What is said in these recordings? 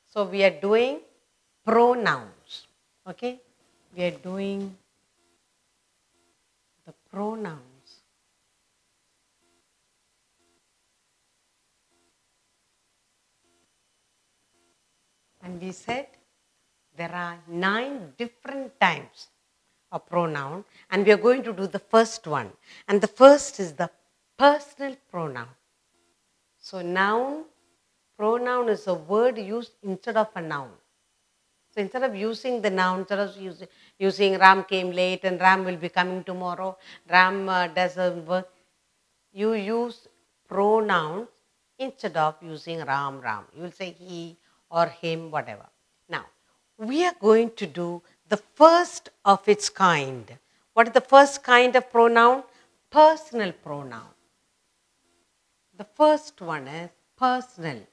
So we are doing pronouns. Okay, we are doing the pronouns. And we said there are 9 different types of pronoun, and we are going to do the first one. And the first is the personal pronoun. So noun, pronoun is a word used instead of a noun. So instead of using the noun, instead of using Ram came late and Ram will be coming tomorrow, Ram doesn't work, you use pronouns instead of using Ram. You will say he or him, whatever. Now, we are going to do the first of its kind. What is the first kind of pronoun? Personal pronoun. The first one is personal.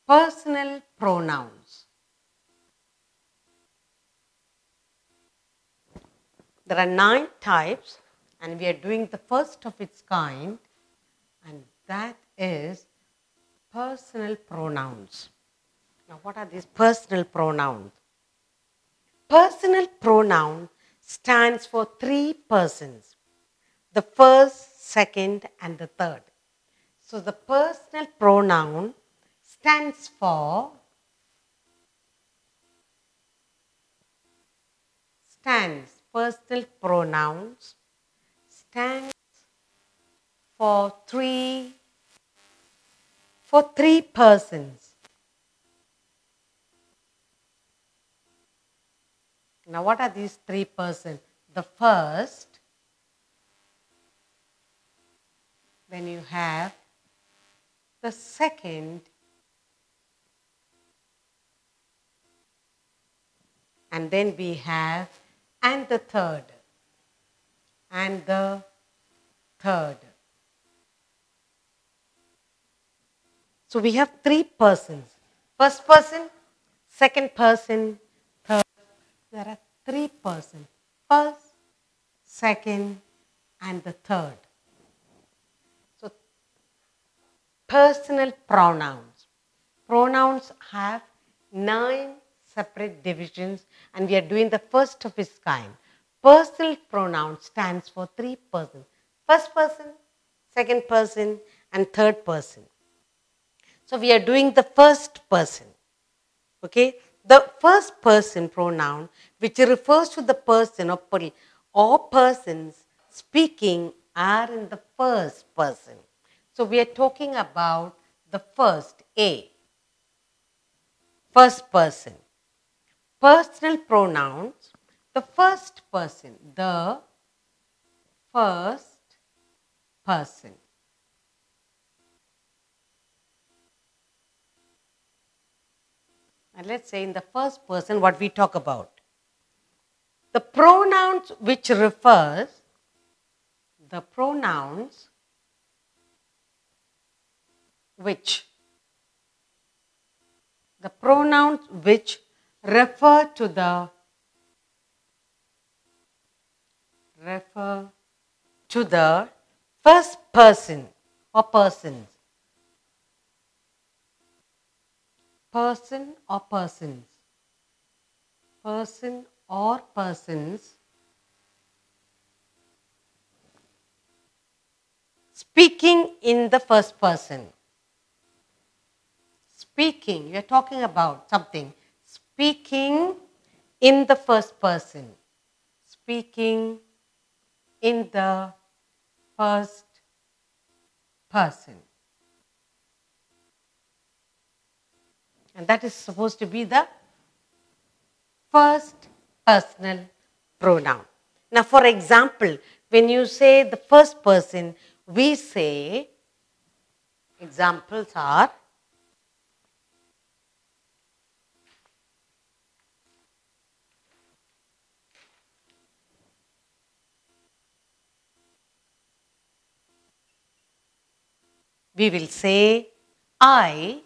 Personal pronouns. There are 9 types, and we are doing the first of its kind, and that is personal pronouns. Now, what are these personal pronouns? Personal pronoun stands for 3 persons, the first, second, and the third. So, the personal pronoun stands for personal pronouns stands for three persons. Now, what are these 3 persons? The first, then you have the second, and then we have and the third. And the third. So we have 3 persons. First person, second person, third. There are 3 persons. First, second, and the third. So personal pronouns. Pronouns have 9 separate divisions, and we are doing the first of its kind. Personal pronoun stands for 3 persons. First person, second person, and third person. So we are doing the first person. Okay? The first person pronoun, which refers to the person or persons speaking, are in the first person. So we are talking about the first, A. First person. Personal pronouns, the first person, the first person. And let's say in the first person what we talk about. The pronouns which refers, the pronouns which refer to the first person or persons. Person or persons. Person or persons speaking in the first person. Speaking, you are talking about something. Speaking in the first person. Speaking in the first person. And that is supposed to be the first personal pronoun. Now, for example, when you say the first person, we say, examples are, we will say I,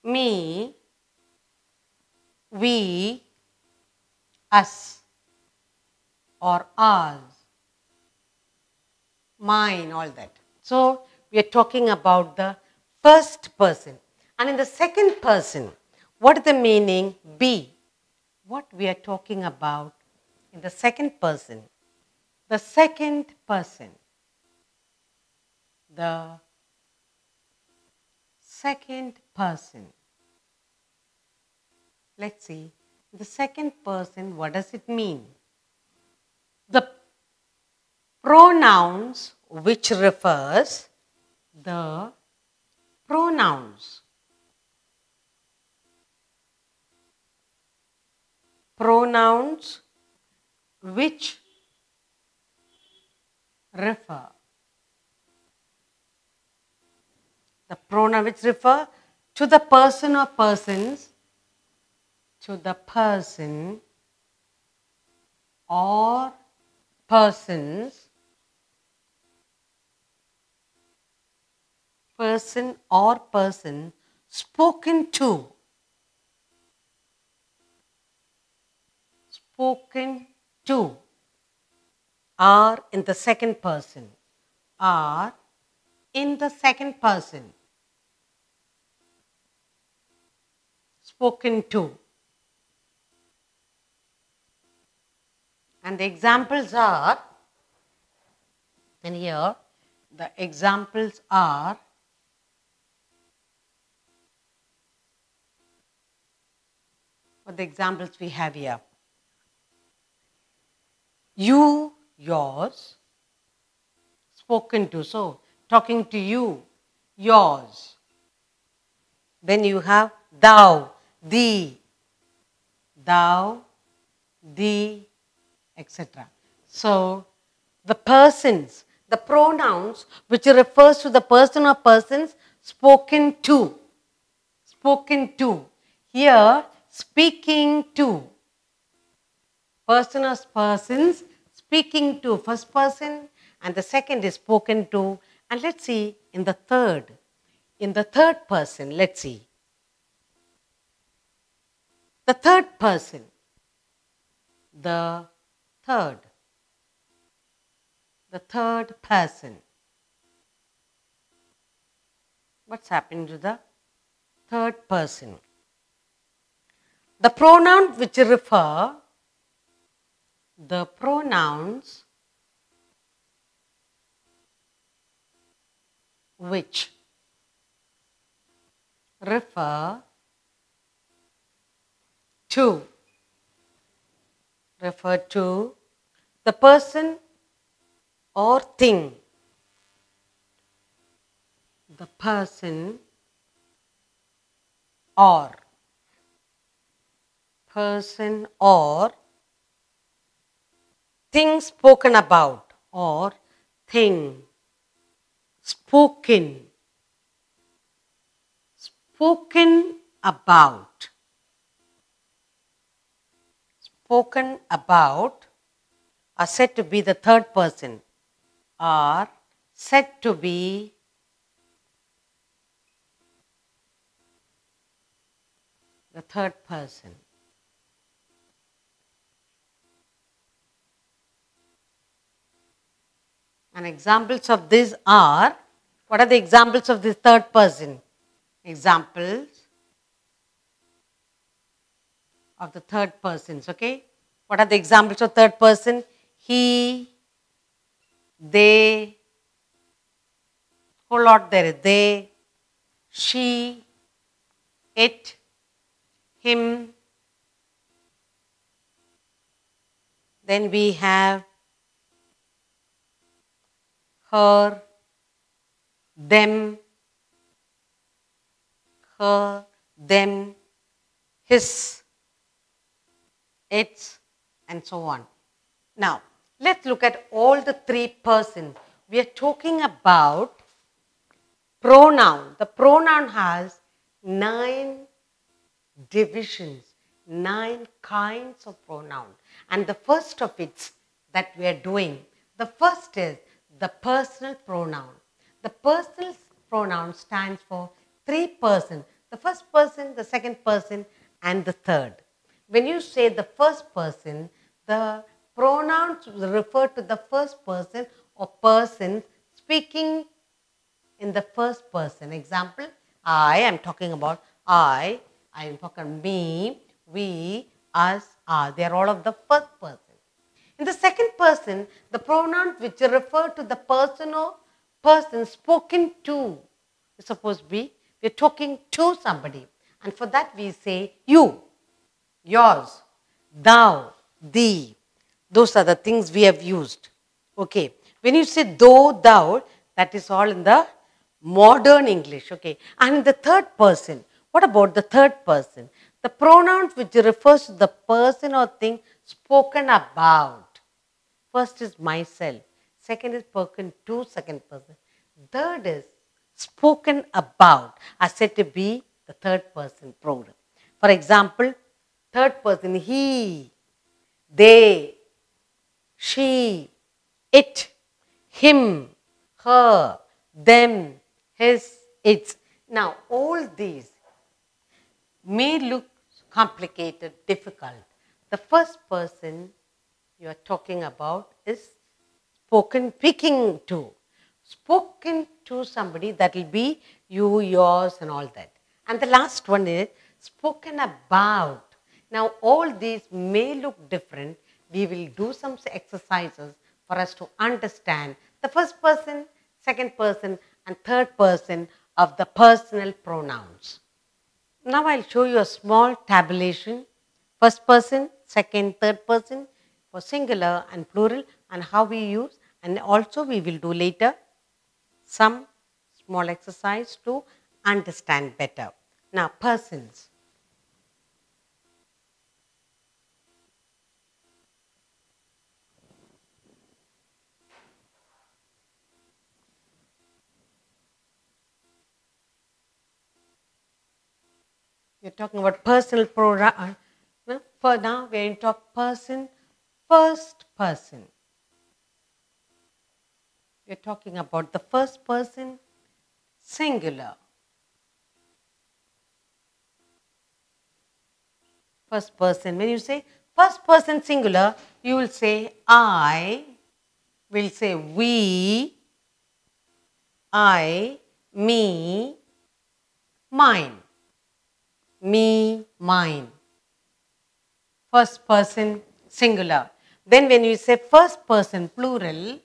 me, we, us, or ours, mine, all that. So we are talking about the first person. And in the second person, what is the meaning? Be. What we are talking about in the second person. The second person. The second person. Let's see. The second person, what does it mean? The pronouns which refers the pronouns. Pronouns which refer. The pronoun which refer to the person or persons, to the person or persons, person or person spoken to. Spoken to are in the second person. Are in the second person. Spoken to. And the examples are, and here the examples are, what the examples we have here. You, yours, spoken to. So, talking to you, yours. Then you have thou, thee, thou, thee, etc. So, the persons, the pronouns which refers to the person or persons spoken to. Spoken to. Here, speaking to. Person or persons speaking to, first person, and the second is spoken to. And let's see in the third. In the third person, let's see. The third person. The third person. What's happening to the third person? The pronoun which refer, the pronouns which refer to the person or thing. The person or thing spoken about or thing spoken about. Spoken about are said to be the third person, are said to be the third person. And examples of this are, what are the examples of this third person? Examples of the third persons, okay? What are the examples of third person? He, they, whole lot there is they, she, it, him. Then we have her, them, his, its, and so on. Now, let's look at all the three persons. We are talking about pronoun. The pronoun has 9 divisions, 9 kinds of pronoun. And the first of it that we are doing, the first is the personal pronoun. The personal pronoun stands for 3 persons. The first person, the second person, and the third. When you say the first person, the pronouns refer to the first person or persons speaking in the first person. Example, I am talking about I am talking me, we, us, are. They are all of the first person. In the second person, the pronouns which refer to the person or person spoken to. Suppose we are talking to somebody, and for that we say you, yours, thou, thee. Those are the things we have used. Okay. When you say though, thou, that is all in the modern English. Okay. And in the third person, what about the third person? The pronouns which refers to the person or thing spoken about. First is myself. Second is spoken to, second person. Third is spoken about, are said to be the third person pronoun. For example, third person, he, they, she, it, him, her, them, his, its. Now, all these may look complicated, difficult. The first person you are talking about is speaking to. Spoken to somebody, that will be you, yours and all that. And the last one is spoken about. Now all these may look different. We will do some exercises for us to understand the first person, second person and third person of the personal pronouns. Now I'll show you a small tabulation. First person, second, third person for singular and plural, and how we use, and also we will do later some small exercise to understand better. Now persons. You're talking about personal pronoun. For now, we're going to talk person, first person. We're talking about the first person, singular. First person. When you say first person singular, you will say I, will say we, I, me, mine. Me, mine. First person singular. Then when you say first person plural,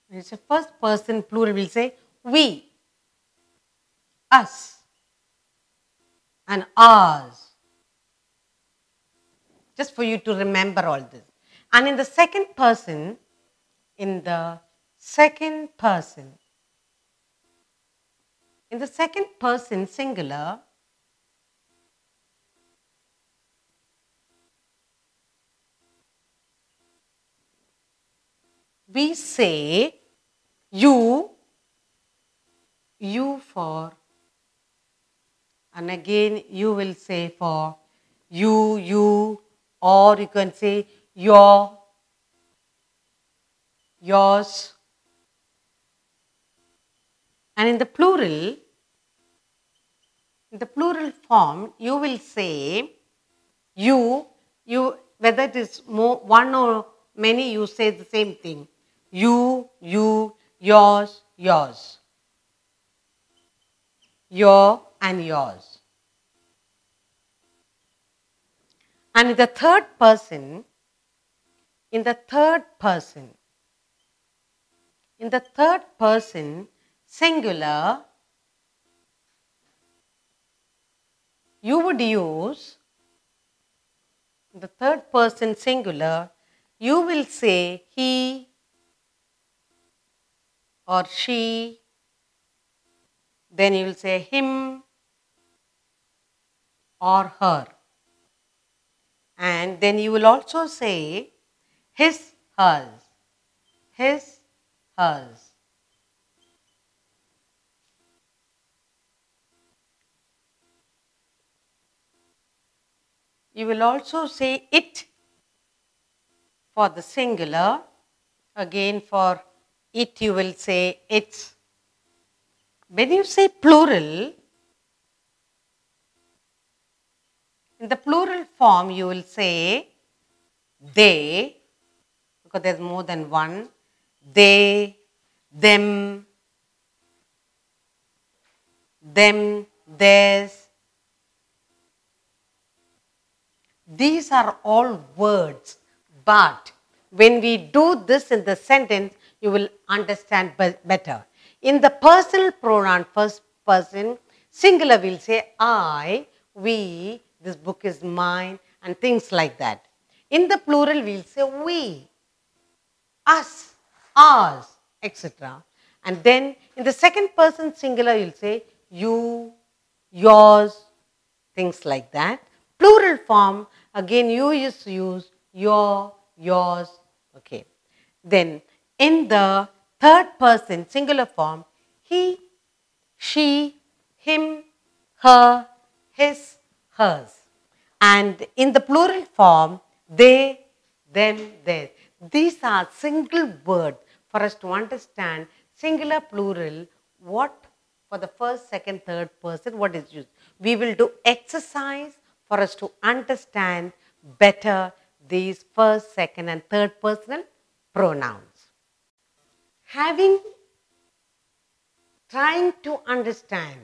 when you say first person plural, we'll say we, us and ours. Just for you to remember all this. And in the second person singular, we say you for, and again you will say for you, or you can say your, yours. And in the plural form, you will say you, whether it is one or many, you say the same thing. You, yours, yours. Your and yours. And in the third person, singular, you would use, the third person singular, you will say he or she, then you will say him or her. And then you will also say his, hers, his, hers. You will also say it for the singular. Again for it you will say its. When you say plural, in the plural form you will say they, because there is more than one. they, them, theirs. These are all words, but when we do this in the sentence, you will understand better. In the personal pronoun, first person, singular will say I, we, this book is mine, and things like that. In the plural, we'll say we, us, ours, etc. And then in the second person singular, you'll say you, yours, things like that. Plural form, again you use your, yours, okay. Then in the third person singular form, he, she, him, her, his, hers. And in the plural form, they, them, theirs. These are single words for us to understand singular, plural, what for the first, second, third person, what is used. We will do exercise for us to understand better these first, second, and third personal pronouns. Trying to understand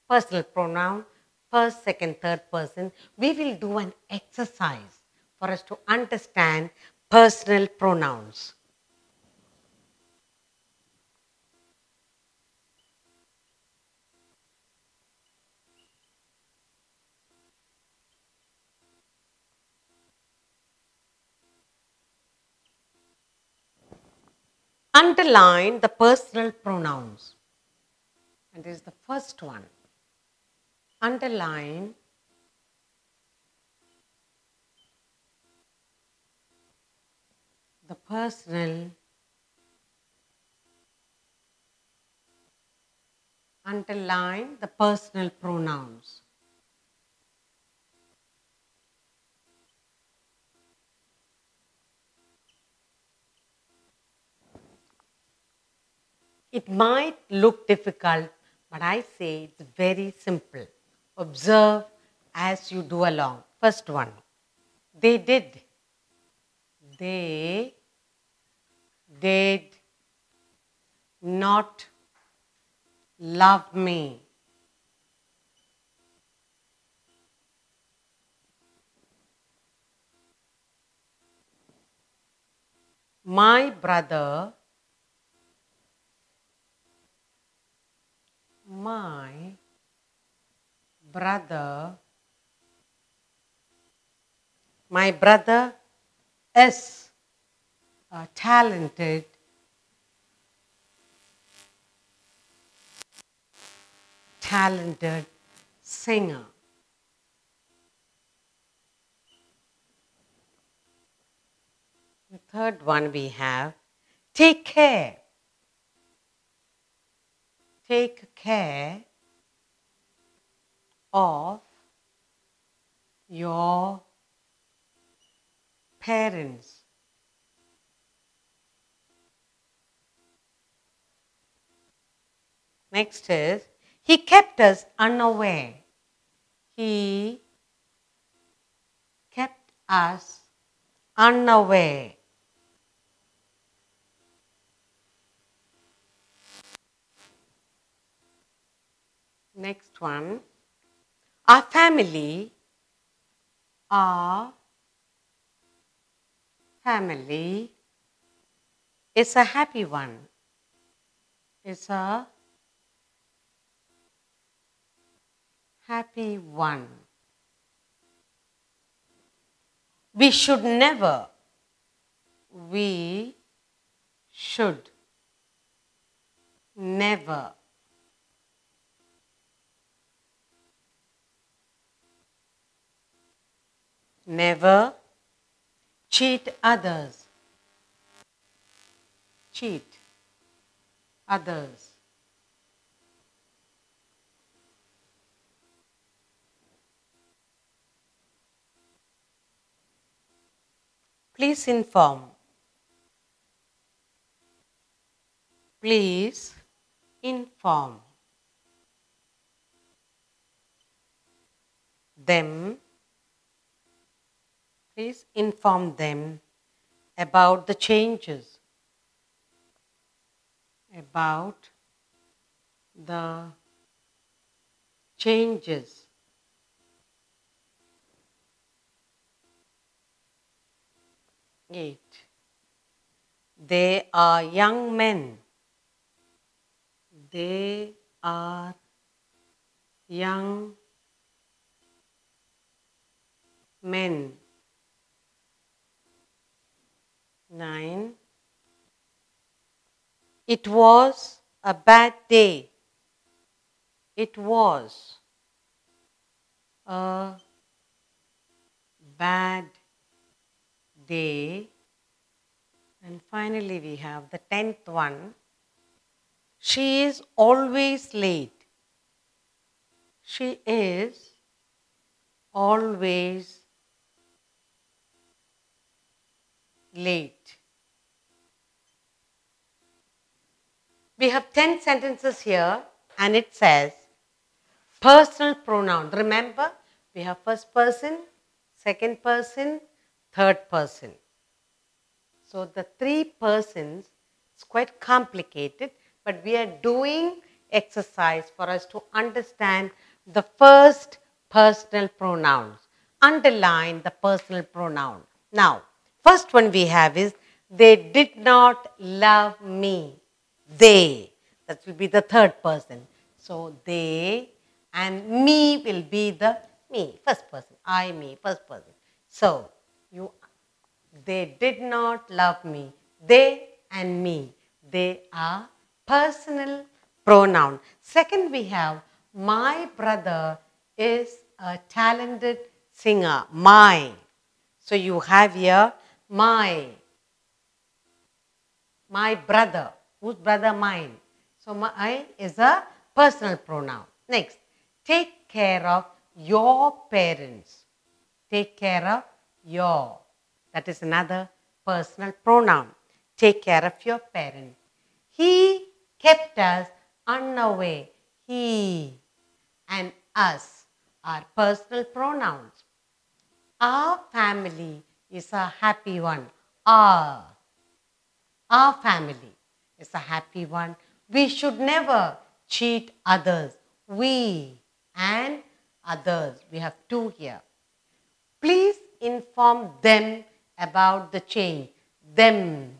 personal pronoun, first, second, third person, we will do an exercise for us to understand personal pronouns. Underline the personal pronouns. And this is the first one. Underline the personal, underline the personal pronouns. It might look difficult, but I say it's very simple. Observe as you do along. First one, they did. They did not love me. My brother, my brother is a talented singer. The third one we have, take care. Take care of your parents. Next is, he kept us unaware. He kept us unaware. Next one, our family is a happy one. Is a happy one. We should never never cheat others. Cheat others. Please inform. Please inform them. Please inform them about the changes. about the changes They are young men. They are young men. 9. It was a bad day. It was a bad day. And finally we have the 10th one. She is always late. She is always late. We have 10 sentences here and it says personal pronoun. Remember, we have first person, second person, third person. So the 3 persons, it's quite complicated, but we are doing exercise for us to understand the first personal pronouns. Underline the personal pronoun. Now, first one we have is, they did not love me. They. That will be the third person. So, they and me will be the me, first person. I, me, first person. So, they did not love me. They and me. They are personal pronoun. Second, we have my brother is a talented singer. My. So you have here my brother. Whose brother? Mine. So my is a personal pronoun. Next, take care of your parents. Take care of your. That is another personal pronoun. Take care of your parents. He kept us unaware. He and us are personal pronouns. Our family is a happy one. Our family is a happy one. We should never cheat others. We and others. We have 2 here. Please inform them about the change. Them.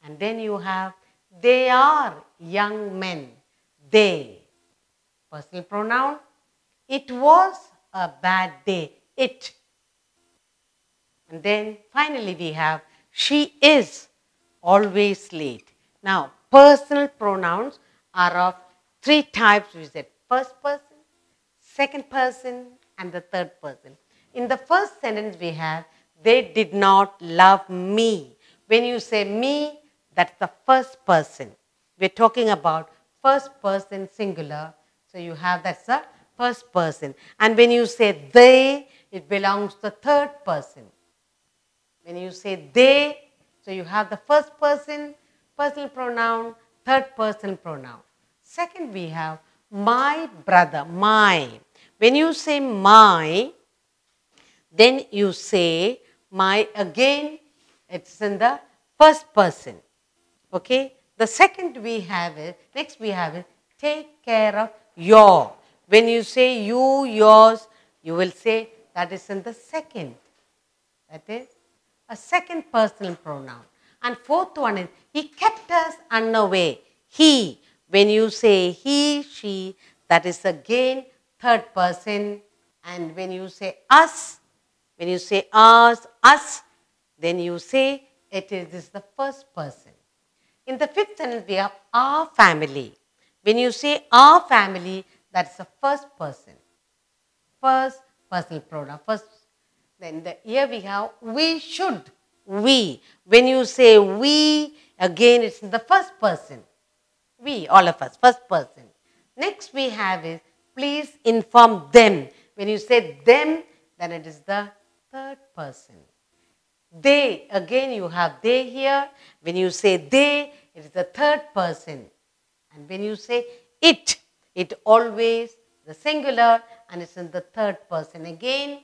And then you have, they are young men. They. Personal pronoun. It was a bad day. It. And then finally we have, she is always late. Now, personal pronouns are of 3 types. We said first person, second person, and the third person. In the first sentence we have, they did not love me. When you say me, that's the first person. We're talking about first person singular. So you have, that's the first person. And when you say they, it belongs to the third person. When you say they, so you have the first person, personal pronoun, third person pronoun. Second, we have my brother, my. When you say my, then you say my again, it's in the first person. Okay? The second we have is, next we have is take care of your. When you say you, yours, you will say that is in the second. That is a second personal pronoun. And fourth one is, he kept us unaware. He. When you say he, she, that is again third person. And when you say us, when you say us, then you say it is the first person. In the fifth sentence, we have our family. When you say our family, that's the first person. First personal pronoun. First. Then here we have we should. We. When you say we, again it's in the first person. We, all of us, first person. Next we have is please inform them. When you say them, then it is the third person. They, again you have they here. When you say they, it is the third person. And when you say it always the singular and it's in the third person again.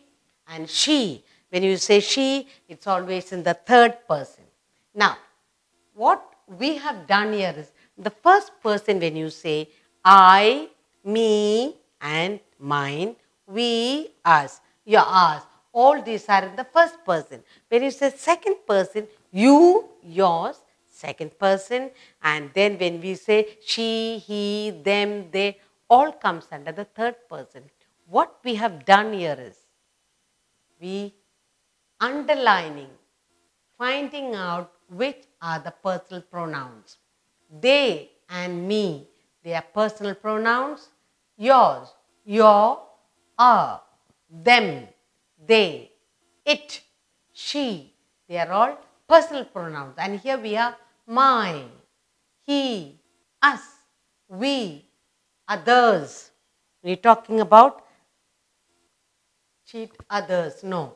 And she, when you say she, it's always in the third person. Now, what we have done here is, the first person when you say I, me and mine, we, us, your, us, all these are in the first person. When you say second person, you, yours, second person, and then when we say she, he, them, they, all comes under the third person. What we have done here is we underlining, finding out which are the personal pronouns. They and me, they are personal pronouns. Yours, your, our, them, they, it, she, they are all personal pronouns. And here we have my, he, us, we, others. We're talking about cheat others, no.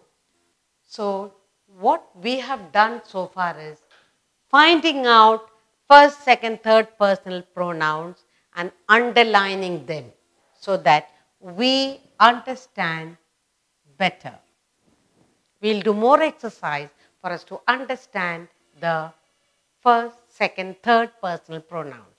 So what we have done so far is finding out first, second, third personal pronouns and underlining them so that we understand better. We'll do more exercise for us to understand the first, second, third personal pronouns.